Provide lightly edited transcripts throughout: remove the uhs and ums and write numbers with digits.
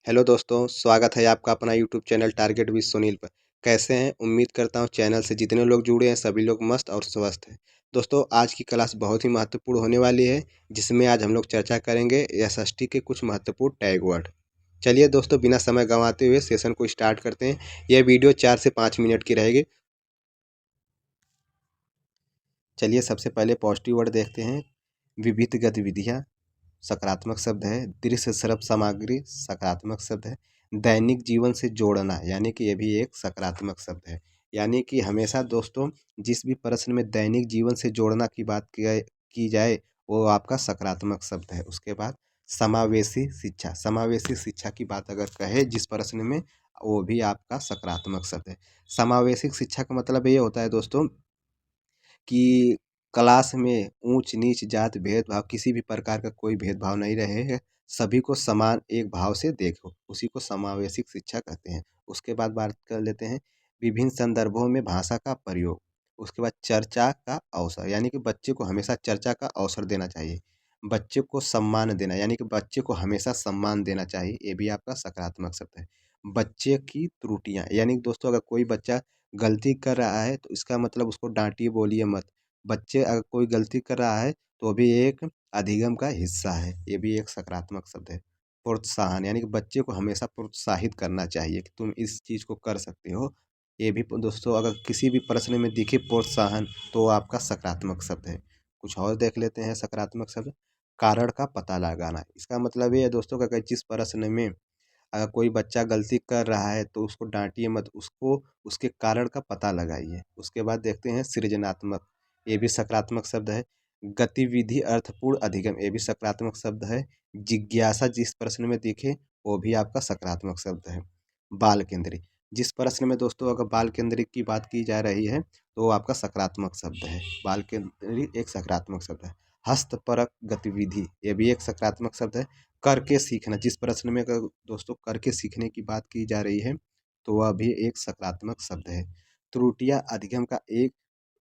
Hello दोस्तों, स्वागत है आपका अपना YouTube channel target with Sunil पर। कैसे हैं? उम्मीद करता हूँ चैनल से जितने लोग जुड़े हैं सभी लोग मस्त और स्वस्थ हैं। दोस्तों आज की क्लास बहुत ही महत्वपूर्ण होने वाली है, जिसमें आज हम लोग चर्चा करेंगे एसएसटी के कुछ महत्वपूर्ण टैग वर्ड। चलिए दोस्तों बिना समय गंवाते हुए सेशन को स्टार्ट करते हैं। यह वीडियो 4 से 5 मिनट की रहेगी। चलिए सबसे पहले पॉजिटिव वर्ड देखते हैं। विविध गतिविधियाँ सकारात्मक शब्द है। दृश्य श्रव्य सामग्री सकारात्मक शब्द है। दैनिक जीवन से जोड़ना यानी कि ये भी एक सकारात्मक शब्द है। यानी कि हमेशा दोस्तों जिस भी प्रश्न में दैनिक जीवन से जोड़ना की बात की जाए वो आपका सकारात्मक शब्द है। उसके बाद समावेशी शिक्षा की बात अगर कहे जिस प्रश्न में वो भी आपका सकारात्मक शब्द है। समावेशी शिक्षा का मतलब ये होता है दोस्तों कि क्लास में ऊंच नीच जात भेदभाव किसी भी प्रकार का कोई भेदभाव नहीं रहे है। सभी को समान एक भाव से देखो, उसी को समावेशिक शिक्षा कहते हैं। उसके बाद बात कर लेते हैं विभिन्न संदर्भों में भाषा का प्रयोग। उसके बाद चर्चा का अवसर यानी कि बच्चे को हमेशा चर्चा का अवसर देना चाहिए। बच्चे को सम्मान देना यानी कि बच्चे को हमेशा सम्मान देना चाहिए, ये भी आपका सकारात्मक शब्द है। बच्चे की त्रुटियां यानी कि दोस्तों अगर कोई बच्चा गलती कर रहा है तो इसका मतलब उसको डांटिए बोलिए मत। बच्चे अगर कोई गलती कर रहा है तो भी एक अधिगम का हिस्सा है, ये भी एक सकारात्मक शब्द है। प्रोत्साहन यानी कि बच्चे को हमेशा प्रोत्साहित करना चाहिए कि तुम इस चीज़ को कर सकते हो। ये भी दोस्तों अगर किसी भी प्रश्न में दिखे प्रोत्साहन तो आपका सकारात्मक शब्द है। कुछ और देख लेते हैं सकारात्मक शब्द। कारण का पता लगाना, इसका मतलब ये है दोस्तों का जिस प्रश्न में अगर कोई बच्चा गलती कर रहा है तो उसको डांटिए मत, उसको उसके कारण का पता लगाइए। उसके बाद देखते हैं सृजनात्मक, ये भी सकारात्मक शब्द है। गतिविधि अर्थपूर्ण अधिगम, ये भी सकारात्मक शब्द है। जिज्ञासा जिस प्रश्न में दिखे वो भी आपका सकारात्मक शब्द है। बाल केंद्री, जिस प्रश्न में दोस्तों अगर बाल केंद्री की बात की जा रही है तो वो आपका सकारात्मक शब्द है। बाल केंद्री एक सकारात्मक शब्द है। हस्तपरक गतिविधि, ये भी एक सकारात्मक शब्द है। करके सीखना, जिस प्रश्न में अगर दोस्तों करके सीखने की बात की जा रही है तो वह भी एक सकारात्मक शब्द है। त्रुटियां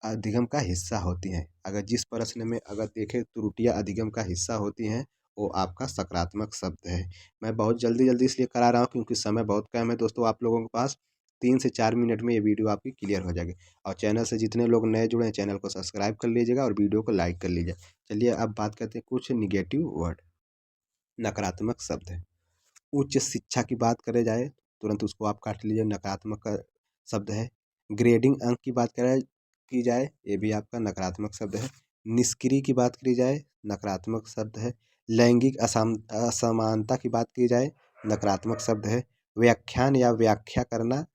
अधिगम का हिस्सा होती हैं। अगर जिस प्रश्न में अगर देखें त्रुटियां अधिगम का हिस्सा होती हैं वो आपका सकारात्मक शब्द है। मैं बहुत जल्दी जल्दी इसलिए करा रहा हूँ क्योंकि समय बहुत कम है दोस्तों आप लोगों के पास। 3 से 4 मिनट में ये वीडियो आपकी क्लियर हो जाएगी। और चैनल से जितने लोग नए जुड़े हैं चैनल को सब्सक्राइब कर लीजिएगा और वीडियो को लाइक कर लीजिए। चलिए अब बात करते हैं कुछ निगेटिव वर्ड, नकारात्मक शब्द है। उच्च शिक्षा की बात करे जाए तुरंत उसको आप काट लीजिए, नकारात्मक का शब्द है। ग्रेडिंग अंक की बात करें की जाए ये भी आपका नकारात्मक शब्द है। निष्क्रिय की बात की जाए नकारात्मक शब्द है। लैंगिक असमानता की बात की जाए नकारात्मक शब्द है। व्याख्यान या व्याख्या करना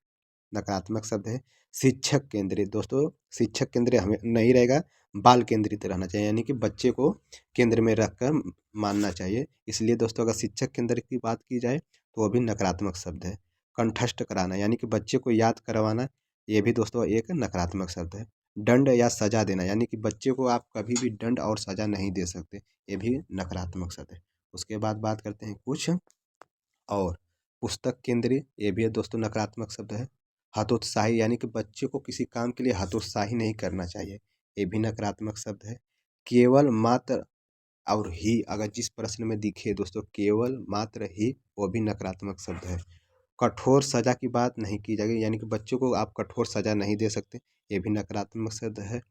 नकारात्मक शब्द है। शिक्षक केंद्रित, दोस्तों शिक्षक केंद्रित हमें नहीं रहेगा, बाल केंद्रित रहना चाहिए यानी कि बच्चे को केंद्र में रखकर मानना चाहिए। इसलिए दोस्तों अगर शिक्षक केंद्र की बात की जाए तो वो भी नकारात्मक शब्द है। कंठस्थ कराना यानी कि बच्चे को याद करवाना, ये भी दोस्तों एक नकारात्मक शब्द है। दंड या सजा देना यानी कि बच्चे को आप कभी भी दंड और सजा नहीं दे सकते, ये भी नकारात्मक शब्द है। उसके बाद बात करते हैं कुछ और पुस्तक केंद्रीय, ये भी है दोस्तों नकारात्मक शब्द है। हतोत्साही यानी कि बच्चे को किसी काम के लिए हतोत्साही नहीं करना चाहिए, ये भी नकारात्मक शब्द है। केवल मात्र और ही अगर जिस प्रश्न में दिखे दोस्तों केवल मात्र ही, वो भी नकारात्मक शब्द है। कठोर सजा की बात नहीं की जाएगी यानी कि बच्चों को आप कठोर सजा नहीं दे सकते, ये भी नकारात्मक शब्द है।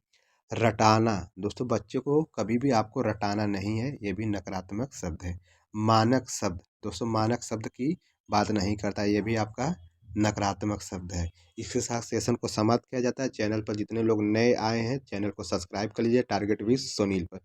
रटाना, दोस्तों बच्चे को कभी भी आपको रटाना नहीं है, ये भी नकारात्मक शब्द है। मानक शब्द, दोस्तों मानक शब्द की बात नहीं करता, ये भी आपका नकारात्मक शब्द है। इसके साथ सेशन को समाप्त किया जाता है। चैनल पर जितने लोग नए आए हैं चैनल को सब्सक्राइब कर लीजिए टारगेट विद सुनील पर।